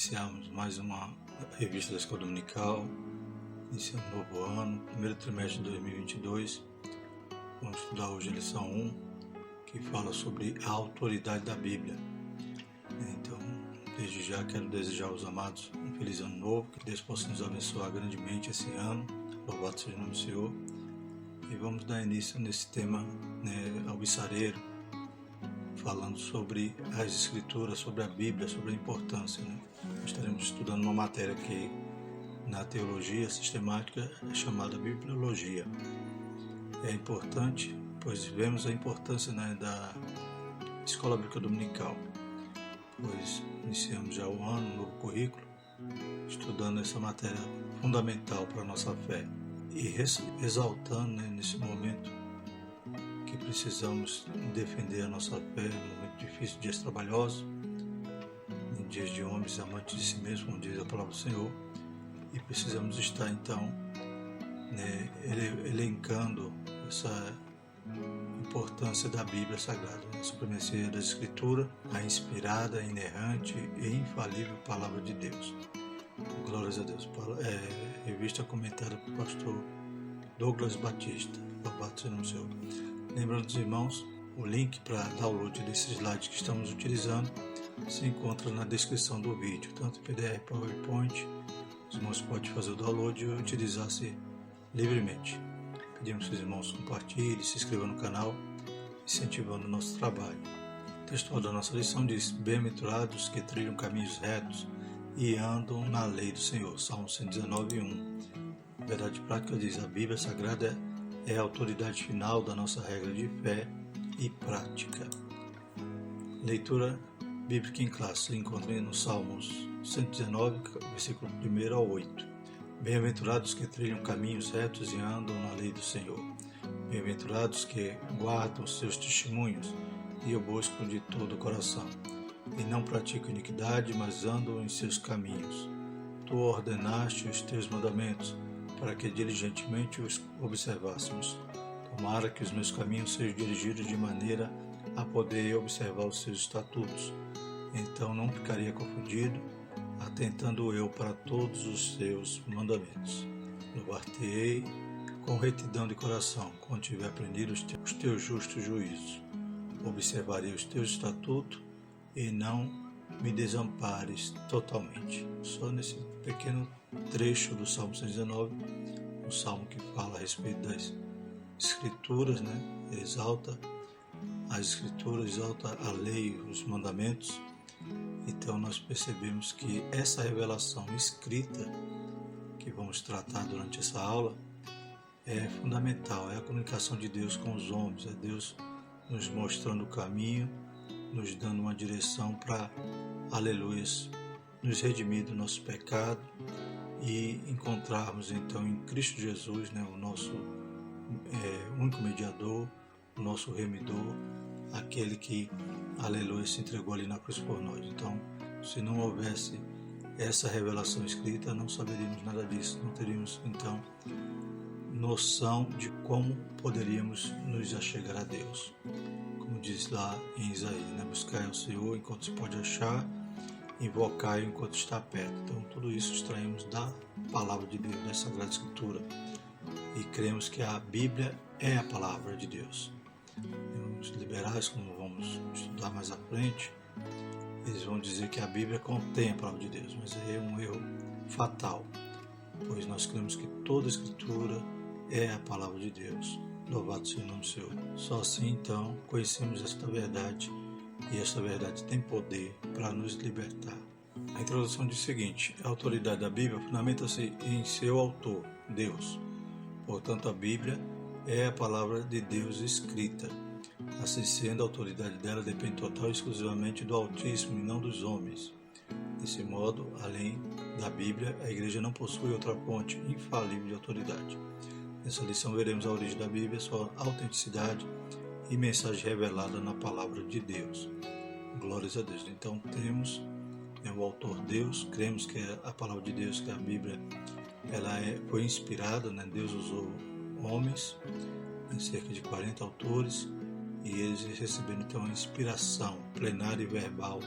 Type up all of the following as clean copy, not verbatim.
Iniciamos mais uma revista da Escola Dominical, iniciamos um novo ano, primeiro trimestre de 2022. Vamos estudar hoje a lição 1, que fala sobre a autoridade da Bíblia. Então, desde já quero desejar aos amados um feliz ano novo, que Deus possa nos abençoar grandemente esse ano, louvado seja o nome do Senhor. E vamos dar início nesse tema, alvissareiro, falando sobre as Escrituras, sobre a Bíblia, sobre a importância. Estaremos estudando uma matéria que na teologia sistemática é chamada bibliologia. É importante, pois vemos a importância da Escola Bíblica Dominical, pois iniciamos já o ano, um novo currículo, estudando essa matéria fundamental para a nossa fé e exaltando nesse momento que precisamos defender a nossa fé num momento difícil, dias trabalhosos, em dias de homens amantes de si mesmo, como diz a palavra do Senhor, e precisamos estar então elencando essa importância da Bíblia Sagrada, a supremacia da Escritura, a inspirada, inerrante e infalível Palavra de Deus. Glórias a Deus. Revista comentada pelo pastor Douglas Batista. Louvado seja o Senhor. Lembrando dos irmãos, o link para download desses slides que estamos utilizando se encontra na descrição do vídeo, tanto PDF, PowerPoint. Os irmãos podem fazer o download e utilizar-se livremente. Pedimos que os irmãos compartilhem, se inscrevam no canal, incentivando o nosso trabalho. O texto da nossa lição diz: bem-aventurados que trilham caminhos retos e andam na lei do Senhor. Salmo 119:1. A verdade prática diz: a Bíblia Sagrada é a autoridade final da nossa regra de fé e prática. Leitura bíblica em classe se encontra no Salmos 119, versículo 1 ao 8. Bem-aventurados que trilham caminhos retos e andam na lei do Senhor. Bem-aventurados que guardam seus testemunhos e o buscam de todo o coração. E não praticam iniquidade, mas andam em seus caminhos. Tu ordenaste os teus mandamentos, para que diligentemente os observássemos. Tomara que os meus caminhos sejam dirigidos de maneira a poder observar os seus estatutos. Então não ficaria confundido, atentando eu para todos os seus mandamentos. Louvar-te-ei com retidão de coração, quando tiver aprendido os teus justos juízos. Observarei os teus estatutos e não me desampares totalmente. Só nesse pequeno trecho do Salmo 119, um salmo que fala a respeito das Escrituras, exalta as Escrituras, exalta a lei, os mandamentos. Então nós percebemos que essa revelação escrita que vamos tratar durante essa aula é fundamental, é a comunicação de Deus com os homens, é Deus nos mostrando o caminho, nos dando uma direção para, aleluias, nos redimir do nosso pecado e encontrarmos então em Cristo Jesus, o nosso único mediador, o nosso remidor, aquele que, aleluia, se entregou ali na cruz por nós. Então, se não houvesse essa revelação escrita, não saberíamos nada disso, não teríamos então noção de como poderíamos nos achegar a Deus. Como diz lá em Isaías, buscai ao Senhor enquanto se pode achar, invocai enquanto está perto. Então tudo isso extraímos da palavra de Deus, da Sagrada Escritura, e cremos que a Bíblia é a palavra de Deus. Os liberais, como vamos estudar mais à frente, eles vão dizer que a Bíblia contém a palavra de Deus, mas aí é um erro fatal, pois nós cremos que toda a Escritura é a palavra de Deus. Louvado seja o nome do Senhor. Só assim, então, conhecemos esta verdade, e esta verdade tem poder para nos libertar. A introdução diz o seguinte: a autoridade da Bíblia fundamenta-se em seu autor, Deus. Portanto, a Bíblia é a palavra de Deus escrita. Assim sendo, a autoridade dela depende total e exclusivamente do Altíssimo e não dos homens. Desse modo, além da Bíblia, a Igreja não possui outra fonte infalível de autoridade. Nessa lição veremos a origem da Bíblia, sua autenticidade e mensagem revelada na palavra de Deus. Glórias a Deus. Então temos o autor Deus, cremos que a palavra de Deus, que a Bíblia, foi inspirada, Deus usou homens, cerca de 40 autores, e eles receberam então a inspiração plenária e verbal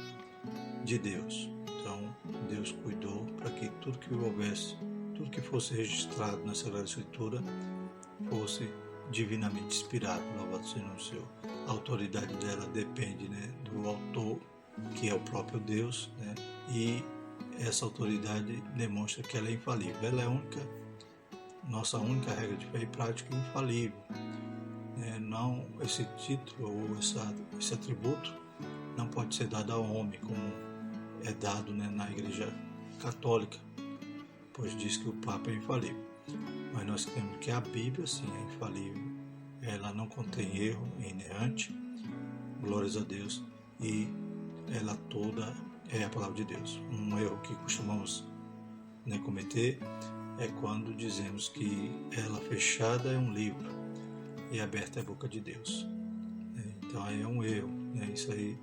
de Deus. Então, Deus cuidou para que tudo que houvesse, tudo que fosse registrado na Sagrada Escritura fosse divinamente inspirado. Louvado seja o nome do Senhor. A autoridade dela depende, do autor, que é o próprio Deus, e essa autoridade demonstra que ela é infalível. Ela é a única, nossa única regra de fé e prática infalível. Não, esse título ou esse atributo não pode ser dado ao homem, como é dado na Igreja Católica, pois diz que o Papa é infalível. Mas nós temos que a Bíblia, sim, é infalível. Ela não contém erro, é inerrante, glórias a Deus, e ela toda é a palavra de Deus. Um erro que costumamos cometer é quando dizemos que ela fechada é um livro e aberta é a boca de Deus. Então aí é um erro. Isso aí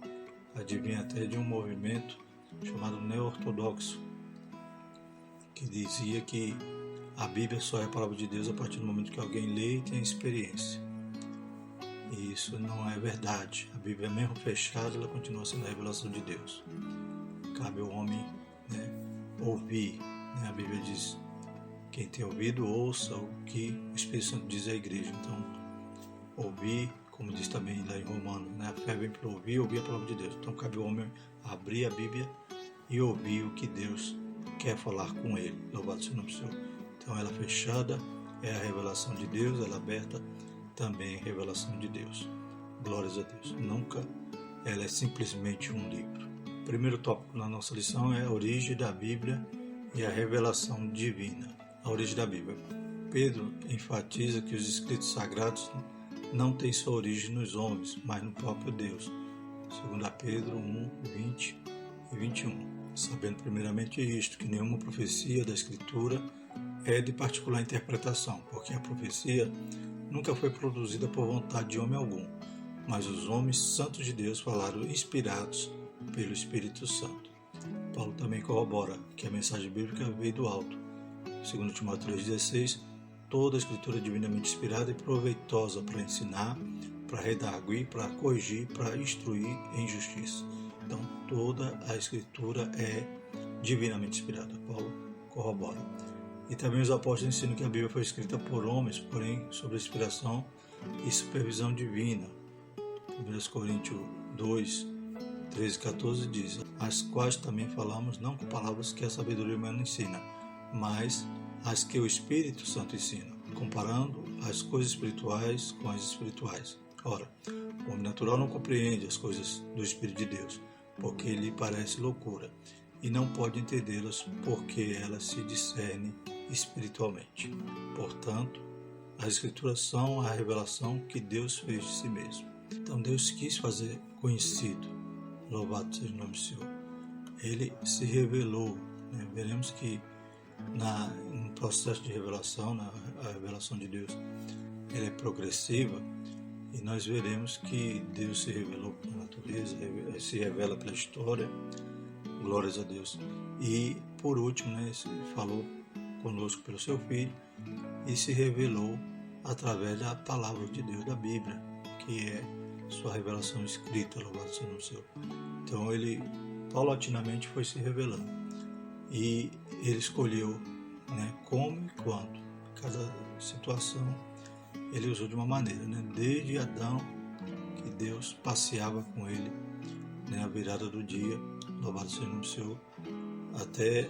advém até de um movimento chamado neo-ortodoxo, que dizia que a Bíblia só é a palavra de Deus a partir do momento que alguém lê e tem experiência. E isso não é verdade. A Bíblia, mesmo fechada, ela continua sendo a revelação de Deus. Cabe ao homem ouvir. A Bíblia diz: quem tem ouvido, ouça o que o Espírito Santo diz à igreja. Então, ouvir, como diz também lá em Romanos, a fé vem para ouvir a palavra de Deus. Então, cabe ao homem abrir a Bíblia e ouvir o que Deus quer falar com ele. Louvado seja o nome do Senhor. Então, ela fechada é a revelação de Deus, ela aberta também é a revelação de Deus. Glórias a Deus. Nunca ela é simplesmente um livro. O primeiro tópico na nossa lição é a origem da Bíblia e a revelação divina. A origem da Bíblia. Pedro enfatiza que os escritos sagrados não têm sua origem nos homens, mas no próprio Deus. 2 Pedro 1, 20 e 21. Sabendo primeiramente isto, que nenhuma profecia da Escritura é de particular interpretação, porque a profecia nunca foi produzida por vontade de homem algum, mas os homens santos de Deus falaram inspirados pelo Espírito Santo. Paulo também corrobora que a mensagem bíblica veio do alto. 2 Timóteo 3,16, toda a Escritura é divinamente inspirada e proveitosa para ensinar, para redarguir, para corrigir, para instruir em justiça. Então, toda a Escritura é divinamente inspirada. Paulo corrobora. E também os apóstolos ensinam que a Bíblia foi escrita por homens, porém sob inspiração e supervisão divina. 1 Coríntios 2, 13 e 14 diz: as quais também falamos não com palavras que a sabedoria humana ensina, mas as que o Espírito Santo ensina, comparando as coisas espirituais com as espirituais. Ora, o homem natural não compreende as coisas do Espírito de Deus, porque lhe parece loucura, e não pode entendê-las porque elas se discernem espiritualmente. Portanto, as Escrituras são a revelação que Deus fez de si mesmo. Então Deus quis fazer conhecido, louvado seja o nome do Senhor. Ele se revelou. Veremos que no processo de revelação, a revelação de Deus, ela é progressiva, e nós veremos que Deus se revelou pela natureza, se revela pela história, glórias a Deus. E por último, ele falou conosco pelo seu Filho e se revelou através da palavra de Deus, da Bíblia, que é sua revelação escrita, louvado seja o nome do Senhor. Então ele paulatinamente foi se revelando, e ele escolheu como e quando. Cada situação ele usou de uma maneira, desde Adão, que Deus passeava com ele à virada do dia, louvado seja o nome do Senhor, até,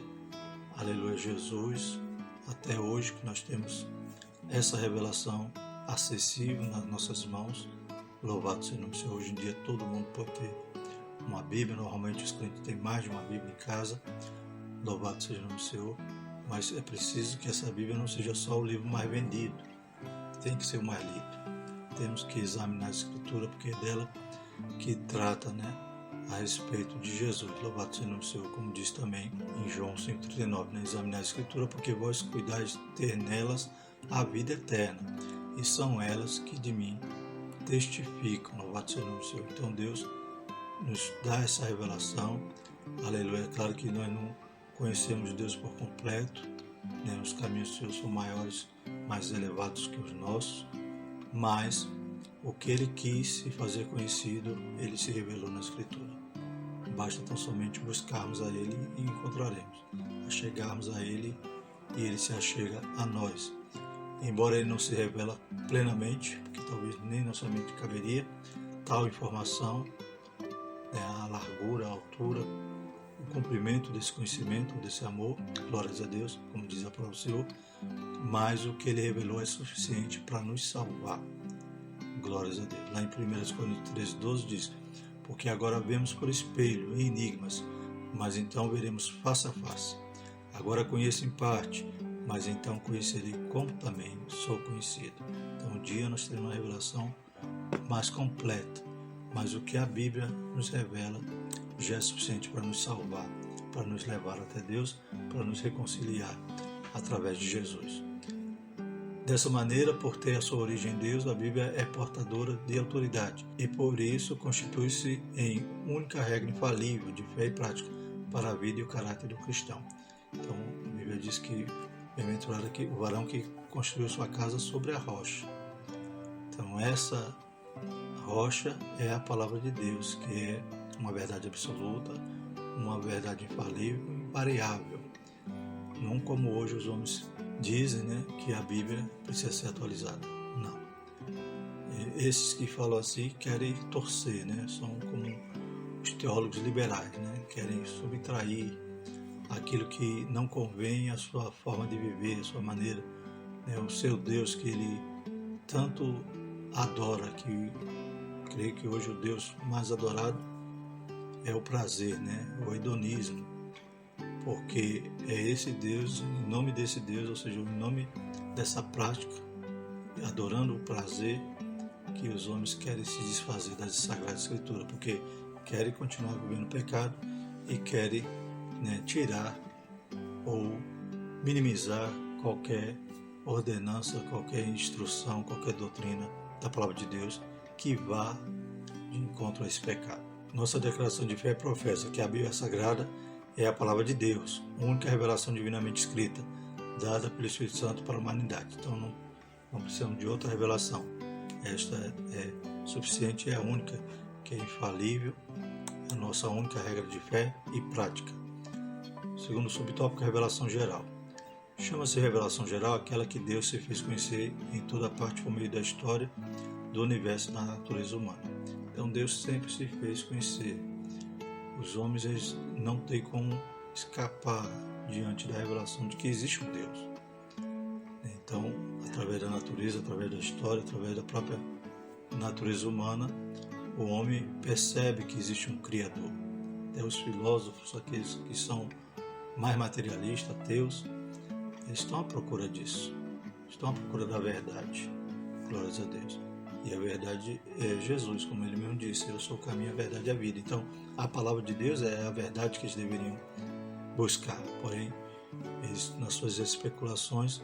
aleluia, Jesus, até hoje que nós temos essa revelação acessível nas nossas mãos, louvado seja o nome do Senhor. Hoje em dia todo mundo pode ter uma Bíblia, normalmente os crentes têm mais de uma Bíblia em casa, louvado seja o nome do Senhor, mas é preciso que essa Bíblia não seja só o livro mais vendido, tem que ser o mais lido. Temos que examinar a Escritura, porque é dela que trata a respeito de Jesus, louvado seja o nome do Senhor, como diz também em João 5,39, examinar a Escritura, porque vós cuidais de ter nelas a vida eterna, e são elas que de mim testificam, louvado seja o nome do Senhor. Então Deus nos dá essa revelação, aleluia. É claro que nós não conhecemos Deus por completo, os caminhos do Senhor são maiores, mais elevados que os nossos, mas o que Ele quis se fazer conhecido, Ele se revelou na Escritura. basta tão somente buscarmos a Ele e encontraremos, achegarmos a Ele e Ele se achega a nós. Embora Ele não se revela plenamente, porque talvez nem na sua mente caberia tal informação, a largura, a altura, o comprimento desse conhecimento, desse amor, glórias a Deus, como diz a palavra do Senhor, mas o que Ele revelou é suficiente para nos salvar. Glórias a Deus. Lá em 1 Coríntios 13:12 diz: porque agora vemos por espelho, em enigmas, mas então veremos face a face. Agora conheço em parte, mas então conhecerei como também sou conhecido. Então um dia nós teremos uma revelação mais completa, mas o que a Bíblia nos revela já é suficiente para nos salvar, para nos levar até Deus, para nos reconciliar através de Jesus. Dessa maneira, por ter a sua origem em Deus, a Bíblia é portadora de autoridade e por isso constitui-se em única regra infalível de fé e prática para a vida e o caráter do cristão. Então, a Bíblia diz que bem-aventurado aqui o varão que construiu sua casa sobre a rocha. Então, essa rocha é a palavra de Deus, que é uma verdade absoluta, uma verdade infalível e invariável. Não como hoje os homens dizem, que a Bíblia precisa ser atualizada. Não. Esses que falam assim querem torcer, são como os teólogos liberais, querem subtrair aquilo que não convém à sua forma de viver, à sua maneira, o seu Deus que ele tanto adora, que creio que hoje o Deus mais adorado é o prazer, o hedonismo, porque é esse Deus, em nome desse Deus, ou seja, em nome dessa prática, adorando o prazer, que os homens querem se desfazer das Sagradas Escrituras, porque querem continuar vivendo pecado e querem tirar ou minimizar qualquer ordenança, qualquer instrução, qualquer doutrina da Palavra de Deus que vá de encontro a esse pecado. Nossa declaração de fé professa que a Bíblia Sagrada é a Palavra de Deus, a única revelação divinamente escrita, dada pelo Espírito Santo para a humanidade. Então não precisamos de outra revelação. Esta é suficiente, é a única, que é infalível, a nossa única regra de fé e prática. Segundo subtópico, revelação geral. Chama-se revelação geral aquela que Deus se fez conhecer em toda parte por meio da história do universo e da natureza humana. Então Deus sempre se fez conhecer. Os homens eles não têm como escapar diante da revelação de que existe um Deus. Então, através da natureza, através da história, através da própria natureza humana, o homem percebe que existe um Criador. Até os filósofos, aqueles que são mais materialistas, ateus, eles estão à procura disso. Estão à procura da verdade. Glórias a Deus. E a verdade é Jesus, como ele mesmo disse, eu sou o caminho, a verdade e a vida. Então, a palavra de Deus é a verdade que eles deveriam buscar. Porém, eles, nas suas especulações,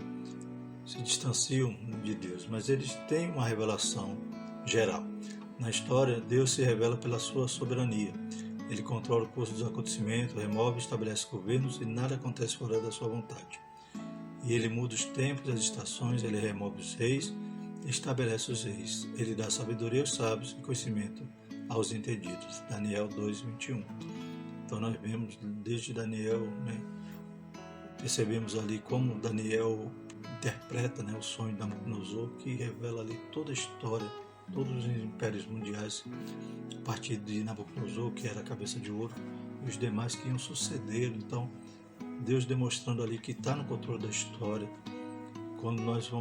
se distanciam de Deus. Mas eles têm uma revelação geral. Na história, Deus se revela pela sua soberania. Ele controla o curso dos acontecimentos, remove e estabelece governos e nada acontece fora da sua vontade. E ele muda os tempos e as estações, ele remove os reis, estabelece os reis. Ele dá sabedoria aos sábios e conhecimento aos entendidos. Daniel 2:21. Então nós vemos desde Daniel, percebemos ali como Daniel interpreta o sonho de Nabucodonosor, que revela ali toda a história, todos os impérios mundiais, a partir de Nabucodonosor, que era a cabeça de ouro, e os demais que iam suceder. Então Deus demonstrando ali que está no controle da história. Quando nós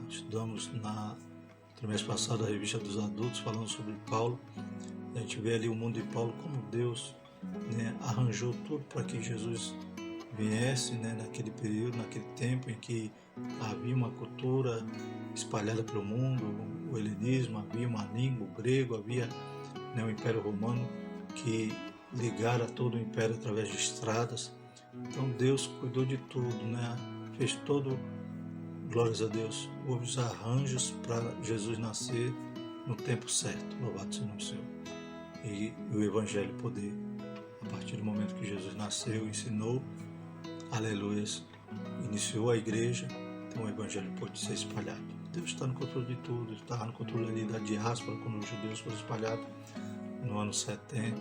estudamos na trimestre passado a revista dos adultos, falando sobre Paulo, a gente vê ali o mundo de Paulo, como Deus arranjou tudo para que Jesus viesse naquele período, naquele tempo em que havia uma cultura espalhada pelo mundo, o helenismo, havia uma língua, o grego, havia o Império Romano que ligara todo o Império através de estradas. Então Deus cuidou de tudo, fez todo, glórias a Deus, houve os arranjos para Jesus nascer no tempo certo, louvado seja o nome do Senhor. E o Evangelho poder, a partir do momento que Jesus nasceu, ensinou, aleluias, iniciou a igreja, então o Evangelho pôde ser espalhado. Deus está no controle de tudo, está no controle ali da diáspora, quando os judeus foram espalhados no ano 70,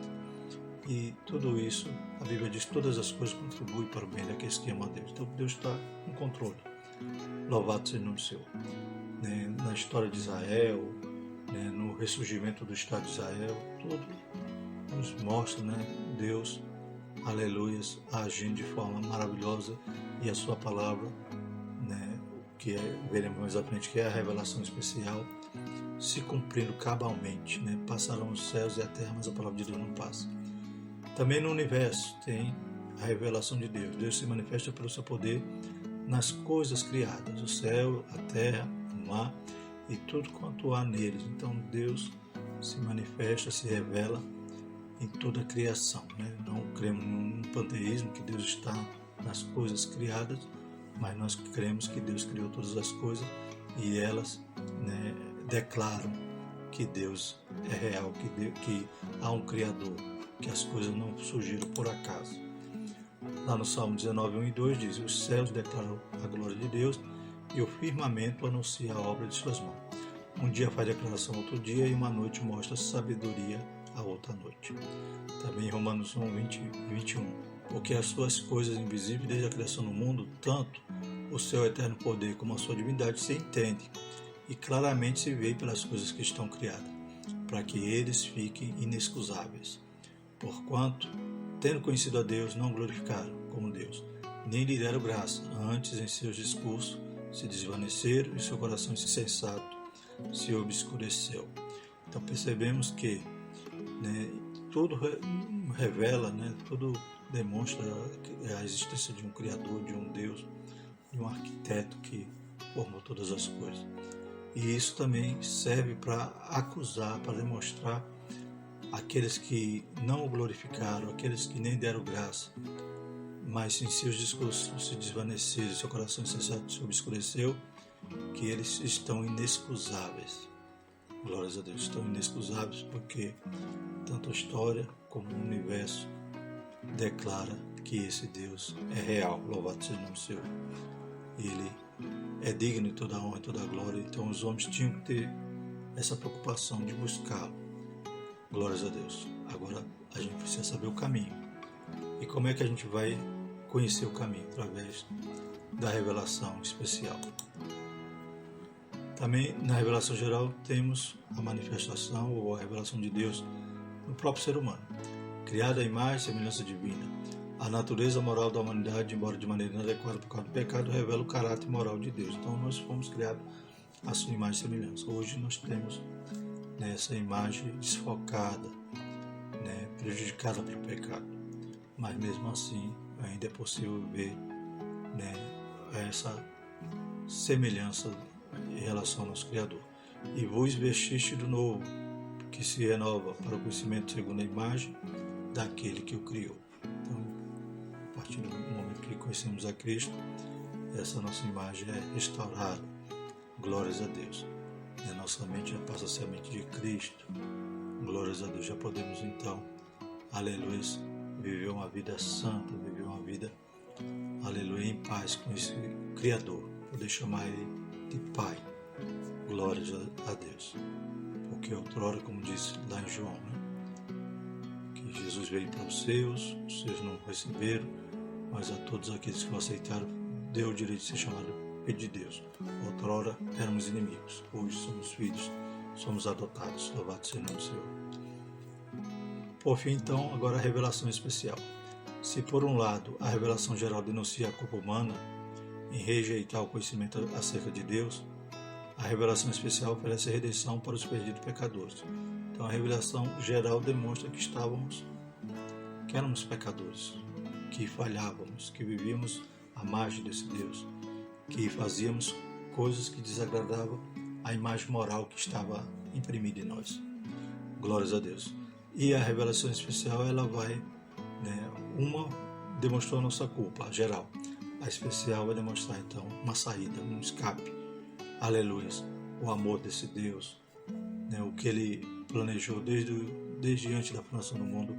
E tudo isso, a Bíblia diz, todas as coisas contribuem para o bem daqueles que amam a Deus. Então Deus está em controle. Louvado seja o nome do Senhor. Na história de Israel, no ressurgimento do Estado de Israel, tudo nos mostra, Deus, aleluias, agindo de forma maravilhosa, e a sua palavra, que veremos mais à frente, que é a revelação especial, se cumprindo cabalmente. Passarão os céus e a terra, mas a palavra de Deus não passa. Também no universo tem a revelação de Deus. Deus se manifesta pelo seu poder nas coisas criadas, o céu, a terra, o mar e tudo quanto há neles. Então Deus se manifesta, se revela em toda a criação. Não cremos num panteísmo, que Deus está nas coisas criadas, mas nós cremos que Deus criou todas as coisas e elas declaram que Deus é real, que há um Criador, que as coisas não surgiram por acaso. Lá no Salmo 19, 1 e 2 diz: os céus declaram a glória de Deus e o firmamento anuncia a obra de suas mãos. Um dia faz declaração outro dia, e uma noite mostra sabedoria a outra noite. Também em Romanos 1, 20 e 21. Porque as suas coisas invisíveis desde a criação do mundo, tanto o seu eterno poder como a sua divindade, se entende e claramente se vê pelas coisas que estão criadas, para que eles fiquem inexcusáveis. Porquanto, tendo conhecido a Deus, não glorificaram como Deus, nem lhe deram graça, antes em seus discursos se desvaneceram e seu coração insensato se obscureceu. Então percebemos que tudo revela, tudo demonstra a existência de um Criador, de um Deus, de um arquiteto que formou todas as coisas. E isso também serve para acusar, para demonstrar aqueles que não o glorificaram, aqueles que nem deram graça, mas em seus discursos se desvaneceram, seu coração insensato se obscureceu, que eles estão inexcusáveis. Glórias a Deus, estão inexcusáveis porque tanto a história como o universo declara que esse Deus é real. Louvado seja o nome do Senhor. Ele é digno de toda a honra e toda a glória. Então os homens tinham que ter essa preocupação de buscá-lo. Glórias a Deus. Agora a gente precisa saber o caminho. E como é que a gente vai conhecer o caminho? Através da revelação especial. Também na revelação geral temos a manifestação ou a revelação de Deus no próprio ser humano, criado à imagem e semelhança divina. A natureza moral da humanidade, embora de maneira inadequada por causa do pecado, revela o caráter moral de Deus. Então nós fomos criados à sua imagem e semelhança. Hoje nós temos essa imagem desfocada, prejudicada pelo pecado, mas mesmo assim ainda é possível ver essa semelhança em relação ao nosso Criador. E vos vestiste do novo, que se renova para o conhecimento segundo a imagem daquele que o criou. Então, a partir do momento que conhecemos a Cristo, essa nossa imagem é restaurada. Glórias a Deus. E a nossa mente já passa a ser a mente de Cristo. Glórias a Deus. Já podemos então, aleluia, viver uma vida santa, viver uma vida, aleluia, em paz com esse Criador. Poder chamar Ele de Pai. Glórias a Deus. Porque outrora, como disse lá em João, que Jesus veio para os seus não receberam, mas a todos aqueles que o aceitaram, deu o direito de ser chamado Filho de Deus. Outrora éramos inimigos, hoje somos filhos, somos adotados. Louvado seja o nome do Senhor. Por fim, então, agora a revelação especial. Se por um lado a revelação geral denuncia a culpa humana em rejeitar o conhecimento acerca de Deus, a revelação especial oferece redenção para os perdidos pecadores. Então a revelação geral demonstra que éramos pecadores, que falhávamos, que vivíamos à margem desse Deus, que fazíamos coisas que desagradavam a imagem moral que estava imprimida em nós. Glórias a Deus. E a revelação especial, ela vai, uma demonstrou a nossa culpa, a geral. A especial vai demonstrar então uma saída, um escape. Aleluia, o amor desse Deus, o que Ele planejou desde antes da fundação do mundo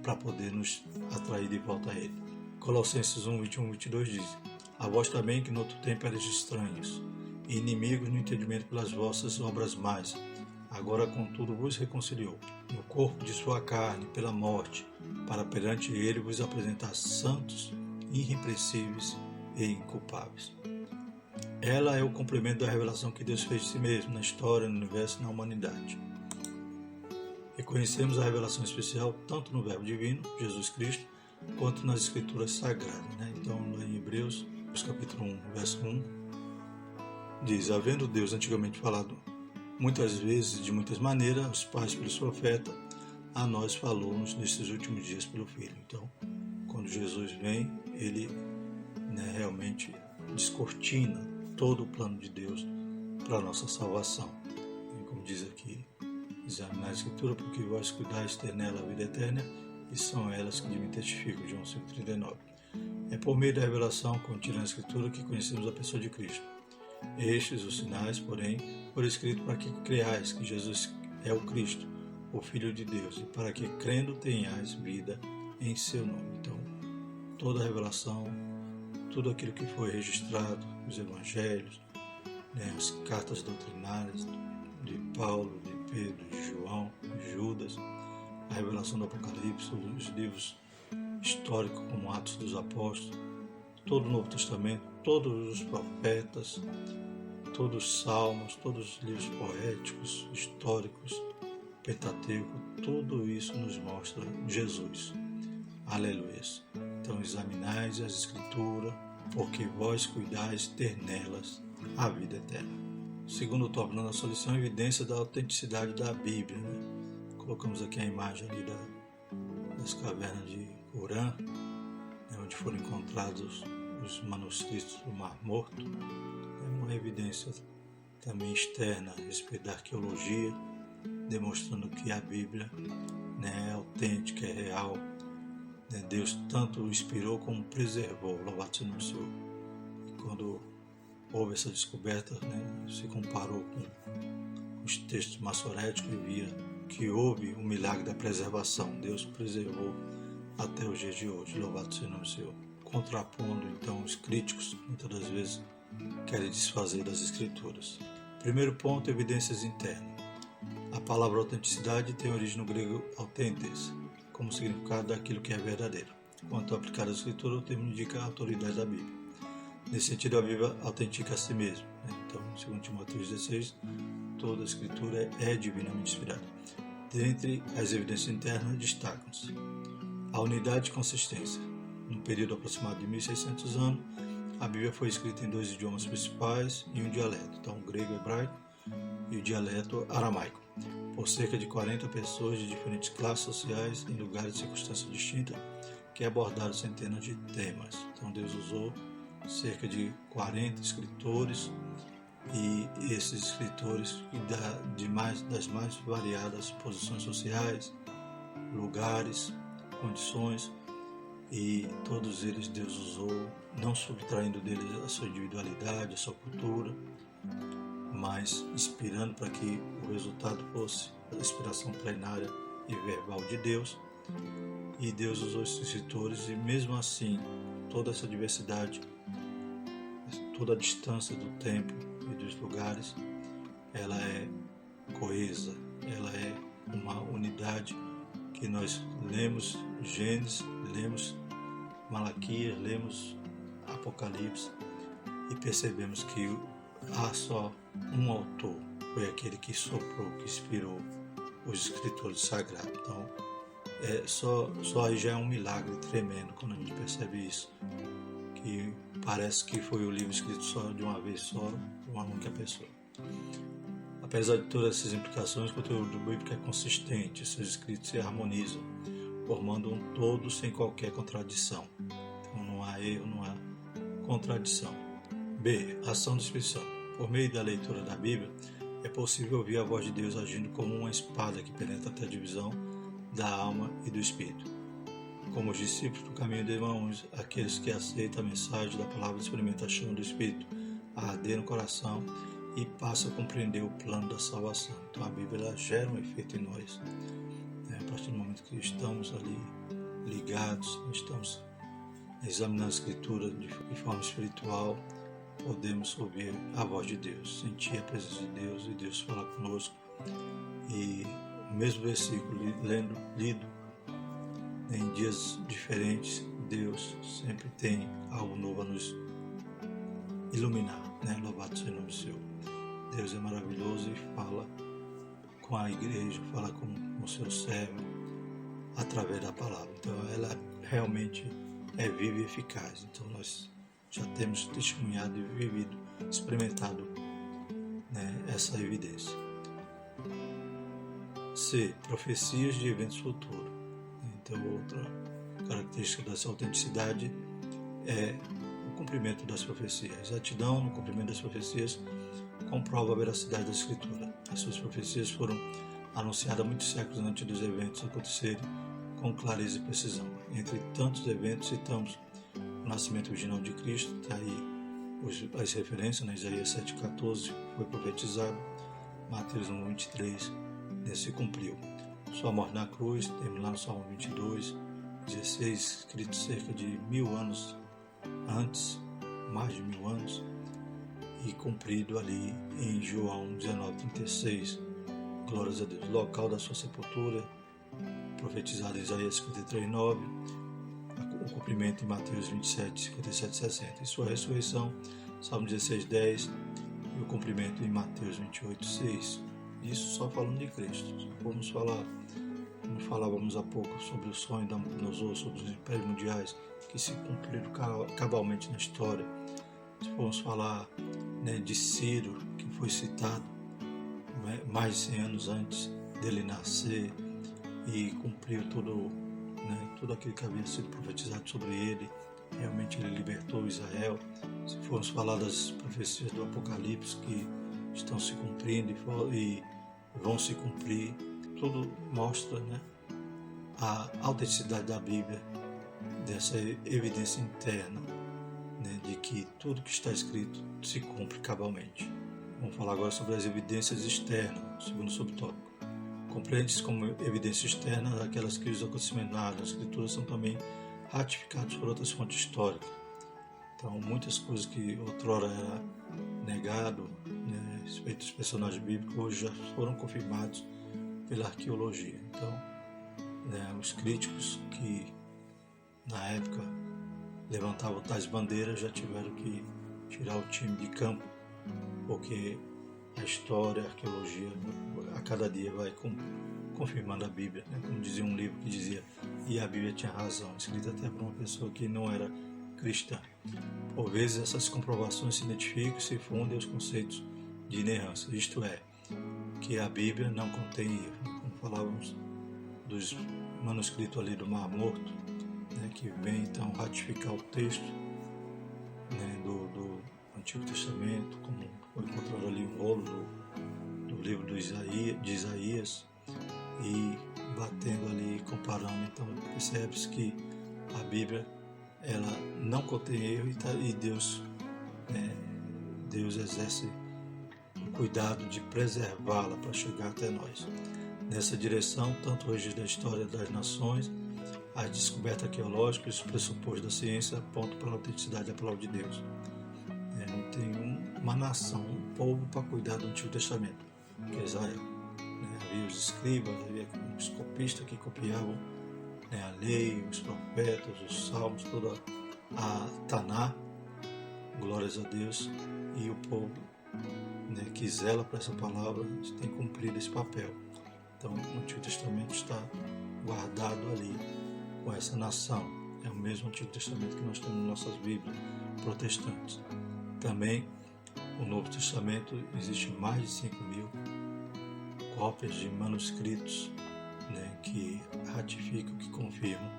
para poder nos atrair de volta a Ele. Colossenses 1, 21, 22 diz: a vós também que no outro tempo eres estranhos e inimigos no entendimento pelas vossas obras más, agora contudo vos reconciliou no corpo de sua carne pela morte, para perante Ele vos apresentar santos, irrepreensíveis e inculpáveis. Ela é o cumprimento da revelação que Deus fez de si mesmo na história, no universo e na humanidade. Reconhecemos a revelação especial tanto no Verbo Divino, Jesus Cristo, quanto nas Escrituras Sagradas. Então, lá em Hebreus, capítulo 1, verso 1, diz: havendo Deus antigamente falado muitas vezes, de muitas maneiras, aos pais pelos profetas, a nós falou-nos nesses últimos dias pelo Filho. Então, quando Jesus vem, ele realmente descortina todo o plano de Deus para a nossa salvação. E como diz aqui, examinar a Escritura, porque vós cuidais ter nela a vida eterna, e são elas que de mim testificam. João 5,39. É por meio da revelação contida na Escritura que conhecemos a pessoa de Cristo. Estes os sinais, porém, foram escritos para que creiais que Jesus é o Cristo, o Filho de Deus, e para que, crendo, tenhais vida em seu nome. Então, toda a revelação, tudo aquilo que foi registrado, os evangelhos, as cartas doutrinárias de Paulo, de Pedro, de João, de Judas, a revelação do Apocalipse, os livros históricos como Atos dos Apóstolos, todo o Novo Testamento, todos os profetas, todos os salmos, todos os livros poéticos, históricos, Pentateuco, tudo isso nos mostra Jesus. Aleluia. Então examinais as Escrituras, porque vós cuidais ter nelas a vida eterna. Segundo tópico da nossa lição, evidência da autenticidade da Bíblia. Colocamos aqui a imagem ali das cavernas de Urã, onde foram encontrados os manuscritos do Mar Morto. É uma evidência também externa a respeito da arqueologia, demonstrando que a Bíblia é autêntica, é real. Deus tanto o inspirou como preservou. Louvado seja o Senhor. E quando houve essa descoberta, se comparou com os textos maçoréticos e via que houve um milagre da preservação. Deus preservou até os dias de hoje. Louvado seja o Senhor. Contrapondo então os críticos, muitas das vezes querem desfazer das Escrituras. Primeiro ponto, evidências internas. A palavra autenticidade tem origem no grego autentes, como significado daquilo que é verdadeiro. Quanto aplicado à Escritura, o termo indica a autoridade da Bíblia. Nesse sentido, a Bíblia autentica a si mesma. Então, segundo Timóteo 16, toda a Escritura é divinamente inspirada. Dentre as evidências internas, destacam-se a unidade e consistência. Num período aproximado de 1600 anos, a Bíblia foi escrita em 2 idiomas principais e um dialeto, então o grego e hebraico e o dialeto aramaico, por cerca de 40 pessoas de diferentes classes sociais em lugares e circunstâncias distintas que abordaram centenas de temas. Então Deus usou cerca de 40 escritores, e esses escritores das mais variadas posições sociais, lugares, condições, e todos eles Deus usou, não subtraindo deles a sua individualidade, a sua cultura, mas inspirando para que o resultado fosse a inspiração plenária e verbal de Deus. E Deus usou esses escritores, e mesmo assim, toda essa diversidade, toda a distância do tempo e dos lugares, ela é coesa, ela é uma unidade que nós lemos Gênesis, lemos Malaquias, lemos Apocalipse e percebemos que há só um autor, foi aquele que soprou, que inspirou os escritores sagrados. Então, só aí já é um milagre tremendo quando a gente percebe isso, que parece que foi o livro escrito só de uma vez só, por uma única pessoa. Apesar de todas essas implicações, o conteúdo bíblico é consistente, seus escritos se harmonizam, formando um todo sem qualquer contradição. Então não há erro, não há contradição. B. Ação do Espírito Santo. Por meio da leitura da Bíblia, é possível ouvir a voz de Deus agindo como uma espada que penetra até a divisão da alma e do espírito. Como os discípulos do caminho de Emaús, aqueles que aceitam a mensagem da palavra experimentam a chama do Espírito a arder no coração e passam a compreender o plano da salvação. Então a Bíblia ela gera um efeito em nós. A partir do momento que estamos ali ligados, estamos examinando a Escritura de forma espiritual, podemos ouvir a voz de Deus, sentir a presença de Deus e Deus falar conosco. E o mesmo versículo lido Em dias diferentes, Deus sempre tem algo novo a nos iluminar, né? Louvado seja o nome do Senhor. Deus é maravilhoso e fala com a igreja, fala com o seu servo através da palavra. Então ela realmente é viva e eficaz. Então nós já temos testemunhado e vivido, experimentado, né, essa evidência. C. Profecias de eventos futuros. Então outra característica dessa autenticidade é o cumprimento das profecias. A exatidão no cumprimento das profecias comprova a veracidade da Escritura. As suas profecias foram anunciadas muitos séculos antes dos eventos acontecerem com clareza e precisão. Entre tantos eventos, citamos o nascimento virginal de Cristo, que aí as referências, né? Isaías 7,14 foi profetizado, Mateus 1,23 se cumpriu. Sua morte na cruz, terminado no Salmo 22, 16, escrito cerca de 1000 anos antes, mais de 1000 anos, e cumprido ali em João 19,36. Glórias a Deus. Local da sua sepultura, profetizado em Isaías 53,9, o cumprimento em Mateus 27, 57, 60. E sua ressurreição, Salmo 16,10, e o cumprimento em Mateus 28,6. Isso só falando de Cristo. Vamos falar, como falávamos há pouco, sobre o sonho da Nabucodonosor, sobre os impérios mundiais que se cumpriram cabalmente na história. Se formos falar, né, de Ciro, que foi citado, né, mais de 100 anos antes dele nascer e cumpriu tudo, né, tudo aquilo que havia sido profetizado sobre ele. Realmente ele libertou Israel. Se formos falar das profecias do Apocalipse que estão se cumprindo e vão se cumprir, tudo mostra, né, a autenticidade da Bíblia, dessa evidência interna, né, de que tudo que está escrito se cumpre cabalmente. Vamos falar agora sobre as evidências externas, segundo subtópico. Compreende-se como evidência externa aquelas que os acontecimentos nas Escrituras são também ratificados por outras fontes históricas. Então, muitas coisas que outrora era negado, né, a respeito dos personagens bíblicos, hoje já foram confirmados pela arqueologia. Então, né, os críticos que na época levantavam tais bandeiras já tiveram que tirar o time de campo, porque a história, a arqueologia, a cada dia vai confirmando a Bíblia, né? Como dizia um livro que dizia, e a Bíblia tinha razão, escrita até por uma pessoa que não era cristã. Por vezes essas comprovações se identificam e se fundem aos conceitos de inerrância, isto é, que a Bíblia não contém erro. Como falávamos dos manuscritos ali do Mar Morto, né, que vem então ratificar o texto, né, do Antigo Testamento, como foi encontrado ali um rolo do livro de Isaías, e batendo ali, comparando, então percebe-se que a Bíblia ela não contém erro e Deus exerce o cuidado de preservá-la para chegar até nós. Nessa direção, tanto o registro da história das nações, as descobertas arqueológicas e os pressupostos da ciência apontam para a autenticidade da palavra de Deus. Não tem uma nação, um povo para cuidar do Antigo Testamento, que é Israel. Havia os escribas, havia os copistas que copiavam, né, a lei, os profetas, os salmos, toda a Taná, glórias a Deus, e o povo, né, que zela para essa palavra tem cumprido esse papel. Então o Antigo Testamento está guardado ali com essa nação. É o mesmo Antigo Testamento que nós temos em nossas Bíblias protestantes. Também o Novo Testamento, existe mais de 5.000 cópias de manuscritos, né, que ratificam, que confirmam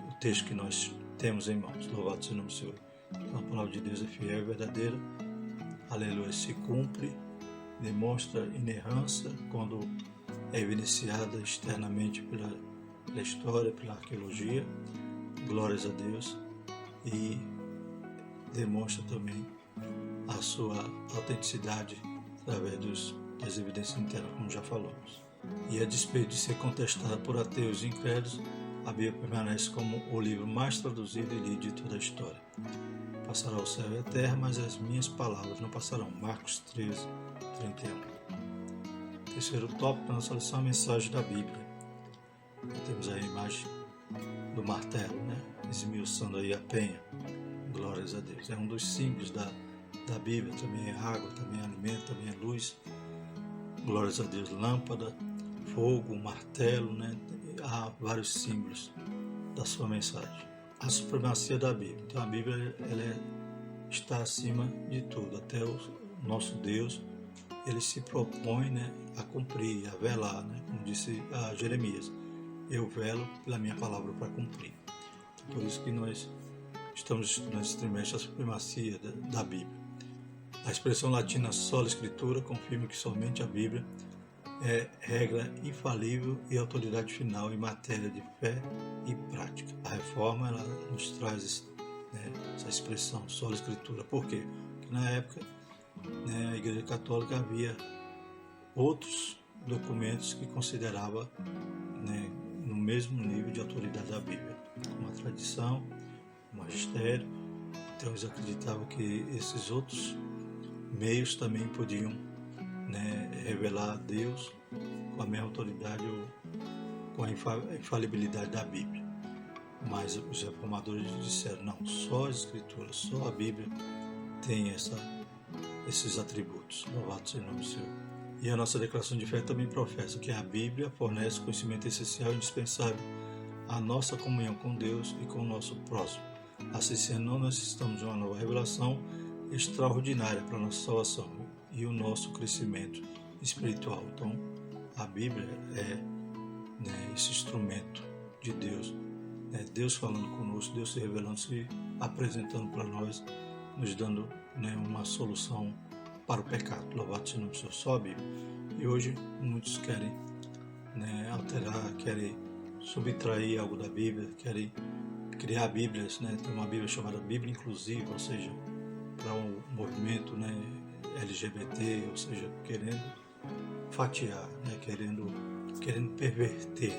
o texto que nós temos em mãos. Louvado seja o nome do Senhor. Então, a palavra de Deus é fiel e verdadeira. Aleluia, se cumpre, demonstra inerrância quando é evidenciada externamente pela história, pela arqueologia. Glórias a Deus. E demonstra também a sua autenticidade através das evidências internas, como já falamos. E a despeito de ser contestada por ateus e incrédulos, a Bíblia permanece como o livro mais traduzido e lido de toda a história. Passará o céu e a terra, mas as minhas palavras não passarão. Marcos 13, 31. Terceiro tópico da nossa lição, a mensagem da Bíblia. Temos aí a imagem do martelo, né? Esmiuçando aí a penha. Glórias a Deus. É um dos símbolos da Bíblia. Também é água, também é alimento, também é luz. Glórias a Deus. Lâmpada, fogo, martelo, né? Há vários símbolos da sua mensagem. A supremacia da Bíblia. Então a Bíblia está acima de tudo. Até o nosso Deus, ele se propõe, né, a cumprir, a velar, né? Como disse a Jeremias. Eu velo pela minha palavra para cumprir. Por isso que nós estamos estudando esse trimestre a supremacia da Bíblia. A expressão latina sola escritura confirma que somente a Bíblia é regra infalível e autoridade final em matéria de fé e prática. A Reforma ela nos traz essa expressão sola escritura. Por quê? Porque na época, a Igreja Católica havia outros documentos que considerava, no mesmo nível de autoridade da Bíblia, como a tradição, o magistério. Então eles acreditavam que esses outros meios também podiam, revelar a Deus com a mesma autoridade ou com a infalibilidade da Bíblia. Mas os reformadores disseram, não, só as Escrituras, só a Bíblia tem esses atributos. Louvado seja o nome do Senhor. E a nossa declaração de fé também professa que a Bíblia fornece conhecimento essencial e indispensável à nossa comunhão com Deus e com o nosso próximo. Assim sendo, nós necessitamos de uma nova revelação extraordinária para a nossa salvação e o nosso crescimento espiritual. Então, a Bíblia é esse instrumento de Deus, Deus falando conosco, Deus se revelando, se apresentando para nós, nos dando uma solução para o pecado. Louvado seja o nome do Senhor, só a Bíblia. E hoje muitos querem alterar, querem subtrair algo da Bíblia, querem criar Bíblias, tem uma Bíblia chamada Bíblia Inclusiva, ou seja, para um movimento LGBT, ou seja, querendo fatiar, querendo perverter,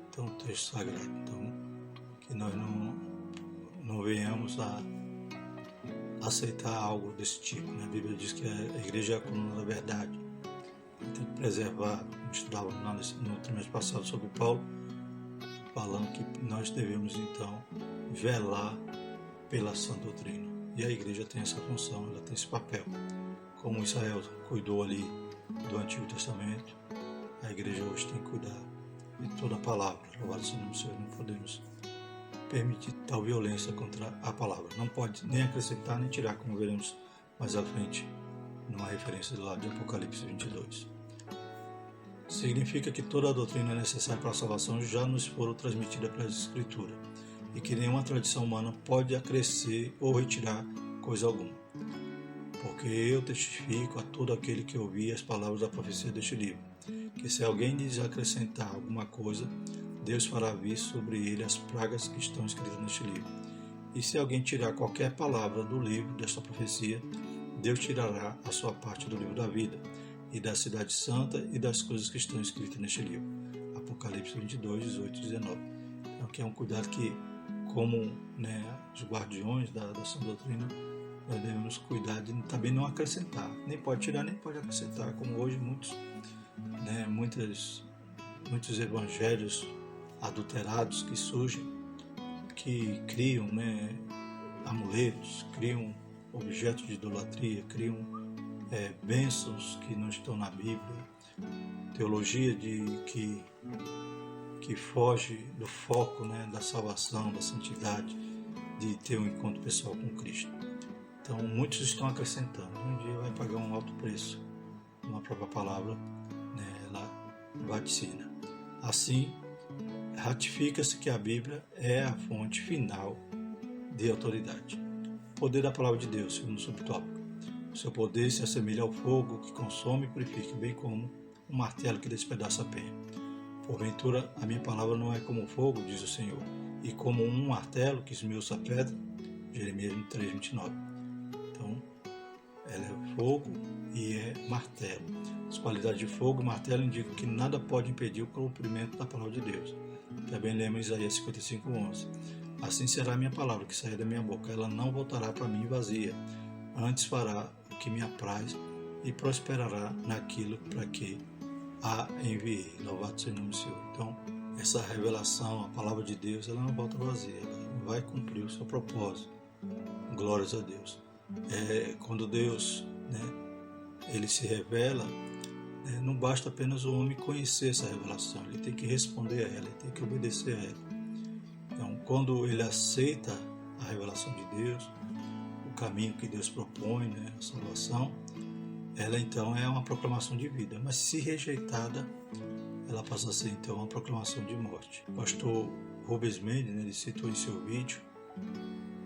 então o texto sagrado. Então, que nós não venhamos a aceitar algo desse tipo. A Bíblia diz que a igreja é a coluna da verdade. Tem que preservar. Estudava no trimestre passado sobre Paulo, falando que nós devemos então velar pela sã doutrina. E a igreja tem essa função, ela tem esse papel. Como Israel cuidou ali do Antigo Testamento, a igreja hoje tem que cuidar de toda a palavra. Louvado seja o nome do Senhor, não podemos permitir tal violência contra a palavra. Não pode nem acrescentar nem tirar, como veremos mais à frente, numa referência do lado de Apocalipse 22. Significa que toda a doutrina necessária para a salvação já nos foram transmitida pelas Escrituras e que nenhuma tradição humana pode acrescer ou retirar coisa alguma. Porque eu testifico a todo aquele que ouvir as palavras da profecia deste livro, que se alguém lhes acrescentar alguma coisa, Deus fará vir sobre ele as pragas que estão escritas neste livro. E se alguém tirar qualquer palavra do livro desta profecia, Deus tirará a sua parte do livro da vida, e da cidade santa e das coisas que estão escritas neste livro. Apocalipse 22, 18 e 19. Então aqui é um cuidado que, como os guardiões da sã doutrina, nós devemos cuidar de também não acrescentar. Nem pode tirar, nem pode acrescentar, como hoje muitos evangelhos adulterados que surgem, que criam amuletos, criam objetos de idolatria, criam bênçãos que não estão na Bíblia, teologia que foge do foco da salvação, da santidade, de ter um encontro pessoal com Cristo. Então muitos estão acrescentando, um dia vai pagar um alto preço, como a própria palavra ela vaticina. Assim, ratifica-se que a Bíblia é a fonte final de autoridade. O poder da palavra de Deus, segundo o subtópico. O seu poder se assemelha ao fogo que consome e purifica, bem como um martelo que despedaça a penha. Porventura, a minha palavra não é como fogo, diz o Senhor, e como um martelo que esmiuça a pedra. Jeremias 23, 29. Então, ela é fogo e é martelo. As qualidades de fogo e martelo indicam que nada pode impedir o cumprimento da palavra de Deus. Também lemos Isaías 55, 11. Assim será a minha palavra que sair da minha boca. Ela não voltará para mim vazia. Antes fará o que me apraz e prosperará naquilo para que a enviei. Louvado seja o nome do Senhor. Então, essa revelação, a palavra de Deus, ela não volta vazia, ela vai cumprir o seu propósito. Glórias a Deus. Quando Deus, ele se revela, não basta apenas o homem conhecer essa revelação, ele tem que responder a ela, ele tem que obedecer a ela. Então, quando ele aceita a revelação de Deus, o caminho que Deus propõe, a salvação, ela então é uma proclamação de vida, mas se rejeitada, ela passa a ser então uma proclamação de morte. O pastor Rubens Mendes, ele citou em seu vídeo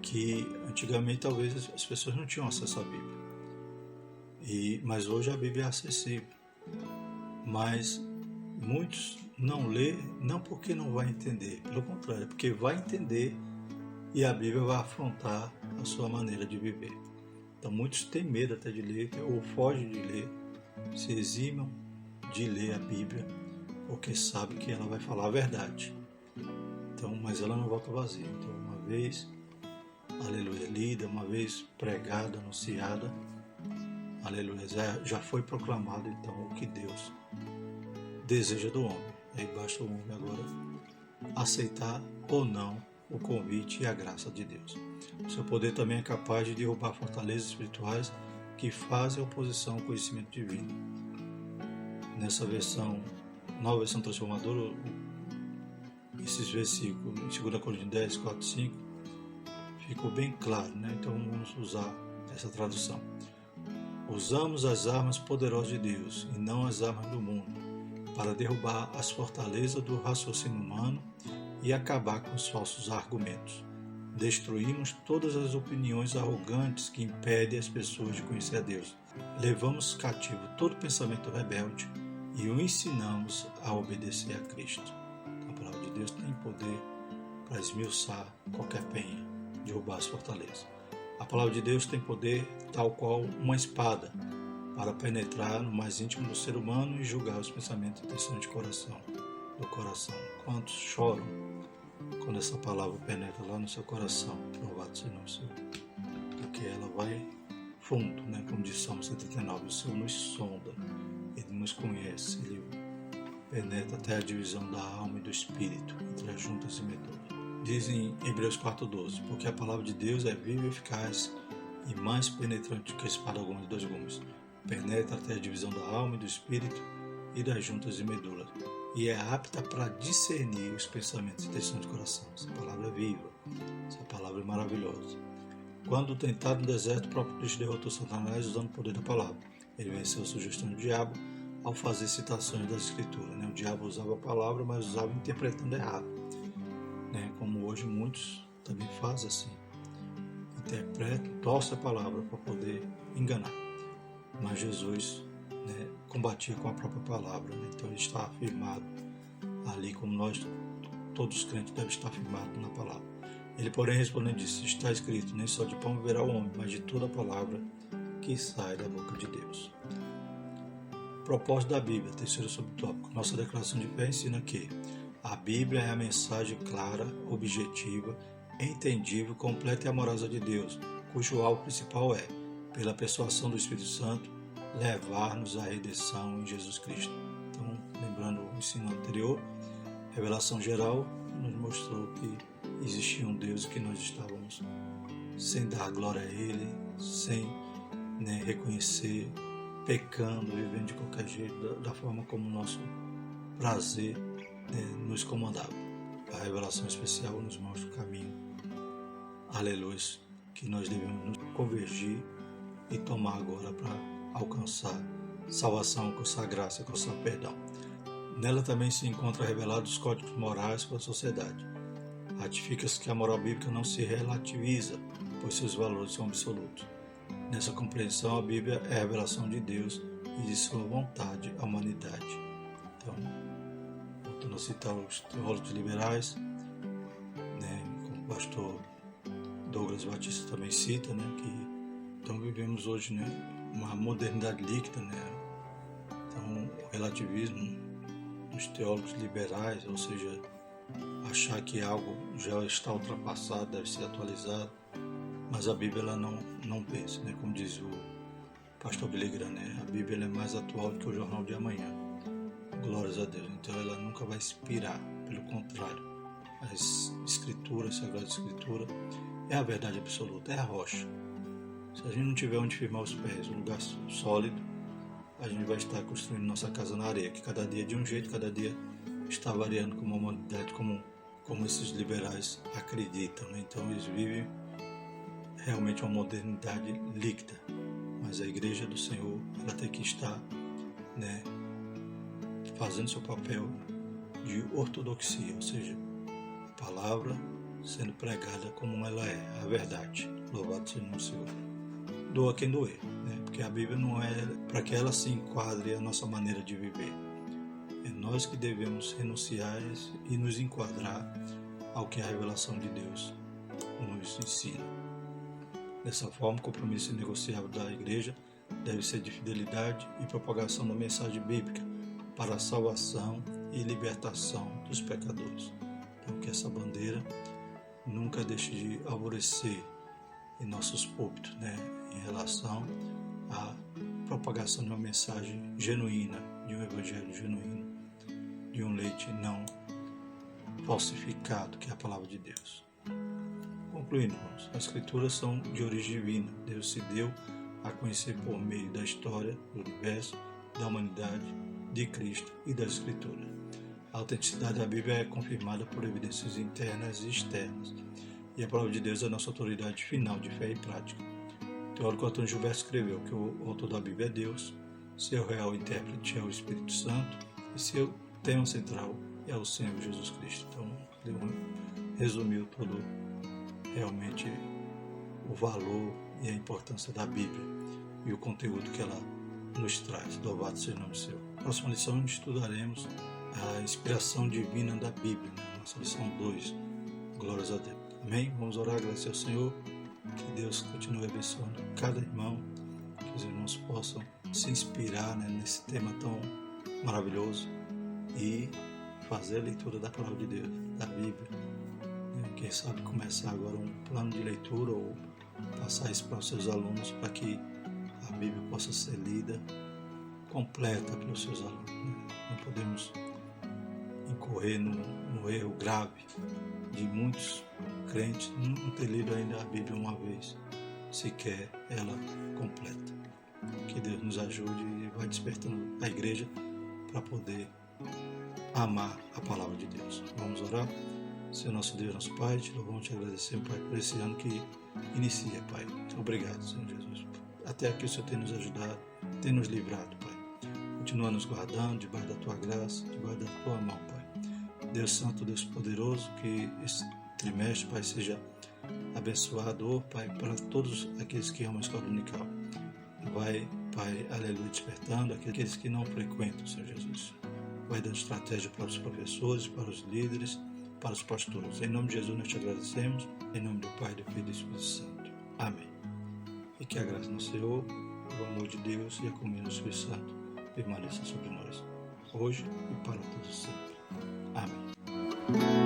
que antigamente talvez as pessoas não tinham acesso à Bíblia, mas hoje a Bíblia é acessível. Mas muitos não lê, não porque não vai entender, pelo contrário, porque vai entender e a Bíblia vai afrontar a sua maneira de viver. Então muitos têm medo até de ler, ou fogem de ler, se eximam de ler a Bíblia, porque sabem que ela vai falar a verdade. Então, mas ela não volta vazia. Então, uma vez, aleluia, lida, uma vez pregada, anunciada, aleluia, já foi proclamado então o que Deus deseja do homem. Aí basta o homem agora aceitar ou não o convite e a graça de Deus. O seu poder também é capaz de derrubar fortalezas espirituais que fazem oposição ao conhecimento divino. Nessa versão, nova versão transformadora, esses versículos, em 2 Coríntios 10, 4 e 5, ficou bem claro, Então vamos usar essa tradução. Usamos as armas poderosas de Deus e não as armas do mundo, para derrubar as fortalezas do raciocínio humano e acabar com os falsos argumentos. Destruímos todas as opiniões arrogantes que impedem as pessoas de conhecer a Deus. Levamos cativo todo pensamento rebelde e o ensinamos a obedecer a Cristo. Então, a palavra de Deus tem poder para esmiuçar qualquer penha, derrubar as fortalezas. A palavra de Deus tem poder tal qual uma espada para penetrar no mais íntimo do ser humano e julgar os pensamentos e intenções do coração. Quantos choram quando essa palavra penetra lá no seu coração? Louvado seja o nome do Senhor. Porque ela vai fundo, como diz Salmo 79, o Senhor nos sonda, Ele nos conhece, Ele penetra até a divisão da alma e do espírito, entre as juntas e medulas. Diz em Hebreus 4,12, porque a palavra de Deus é viva e eficaz e mais penetrante do que a espada alguma de dois gumes. Penetra até a divisão da alma e do espírito e das juntas e medulas, e é apta para discernir os pensamentos e intenções do coração. Essa palavra é viva, essa palavra é maravilhosa. Quando tentado no deserto, o próprio Cristo derrotou Satanás usando o poder da palavra. Ele venceu a sugestão do diabo ao fazer citações das Escrituras. O diabo usava a palavra, mas usava interpretando errado. Como hoje muitos também fazem assim. Interpretam, torcem a palavra para poder enganar. Mas Jesus combatia com a própria palavra. Então ele está afirmado ali, como nós, todos os crentes, devem estar afirmados na palavra. Ele, porém, respondendo, disse: está escrito, nem só de pão viverá o homem, mas de toda a palavra que sai da boca de Deus. Propósito da Bíblia, terceiro subtópico. Nossa declaração de fé ensina que a Bíblia é a mensagem clara, objetiva, entendível, completa e amorosa de Deus, cujo alvo principal é, pela persuasão do Espírito Santo, levar-nos à redenção em Jesus Cristo. Então, lembrando o ensino anterior, a revelação geral nos mostrou que existia um Deus e que nós estávamos sem dar glória a Ele, sem reconhecer, pecando, vivendo de qualquer jeito, da forma como o nosso prazer nos comandava. A revelação especial nos mostra o caminho, aleluia, que nós devemos nos convergir e tomar agora para alcançar salvação, alcançar graça, alcançar perdão. Nela também se encontra revelados os códigos morais para a sociedade. Ratifica-se que a moral bíblica não se relativiza, pois seus valores são absolutos. Nessa compreensão, a Bíblia é a revelação de Deus e de sua vontade à humanidade. Então, voltando a citar os teólogos liberais, como o pastor Douglas Batista também cita, que então vivemos hoje uma modernidade líquida, então o relativismo dos teólogos liberais, ou seja, achar que algo já está ultrapassado, deve ser atualizado, mas a Bíblia ela não pensa, como diz o pastor Billy Graham, a Bíblia é mais atual do que o jornal de amanhã. Glórias a Deus. Então ela nunca vai expirar, pelo contrário, as Escrituras, a Sagrada Escritura, é a verdade absoluta, é a rocha. Se a gente não tiver onde firmar os pés, um lugar sólido, a gente vai estar construindo nossa casa na areia, que cada dia é de um jeito, cada dia está variando como a humanidade, como esses liberais acreditam, né? Então eles vivem realmente uma modernidade líquida, mas a Igreja do Senhor, ela tem que estar, né, fazendo seu papel de ortodoxia, ou seja, a palavra sendo pregada como ela é, a verdade. Louvado seja o Senhor. Doa quem doer, né? Porque a Bíblia não é para que ela se enquadre a nossa maneira de viver. É nós que devemos renunciar e nos enquadrar ao que a revelação de Deus nos ensina. Dessa forma, o compromisso inegociável da Igreja deve ser de fidelidade e propagação da mensagem bíblica para a salvação e libertação dos pecadores. Então, que essa bandeira nunca deixe de alvorecer em nossos púlpitos, né, em relação à propagação de uma mensagem genuína, de um evangelho genuíno, de um leite não falsificado, que é a palavra de Deus. Concluindo, irmãos, as Escrituras são de origem divina. Deus se deu a conhecer por meio da história, do universo, da humanidade, de Cristo e da Escritura. A autenticidade da Bíblia é confirmada por evidências internas e externas, e a palavra de Deus é a nossa autoridade final de fé e prática. O teólogo Antônio Gilberto escreveu que o autor da Bíblia é Deus, seu real intérprete é o Espírito Santo e seu tema central é o Senhor Jesus Cristo. Então, Deus resumiu todo realmente o valor e a importância da Bíblia e o conteúdo que ela nos traz. Louvado seja o nome do Senhor. Na próxima lição estudaremos a inspiração divina da Bíblia, né? Nossa lição 2. Glórias a Deus. Amém? Vamos orar, agradecer ao Senhor, que Deus continue abençoando cada irmão, que os irmãos possam se inspirar, né, nesse tema tão maravilhoso e fazer a leitura da palavra de Deus, da Bíblia. Quem sabe começar agora um plano de leitura ou passar isso para os seus alunos para que a Bíblia possa ser lida completa pelos seus alunos. Não podemos incorrer no erro grave de muitos crentes não ter lido ainda a Bíblia uma vez, sequer ela completa. Que Deus nos ajude e vai despertando a igreja para poder amar a palavra de Deus. Vamos orar? Senhor nosso Deus, nosso Pai, te louvamos e te agradecemos, Pai, por esse ano que inicia, Pai. Obrigado, Senhor Jesus. Até aqui o Senhor tem nos ajudado, tem nos livrado, Pai. Continua nos guardando debaixo da Tua graça, debaixo da Tua mão, Pai. Deus Santo, Deus Poderoso, que esse trimestre, Pai, seja abençoado, Pai, para todos aqueles que amam a escola dominical. Vai, Pai, aleluia, despertando aqueles que não frequentam, Senhor Jesus. Vai dando estratégia para os professores, para os líderes, para os pastores. Em nome de Jesus nós te agradecemos, em nome do Pai, do Filho e do Espírito Santo. Amém. E que a graça do Senhor, o amor de Deus e a comunhão do Espírito Santo permaneça sobre nós, hoje e para todos sempre. Amém.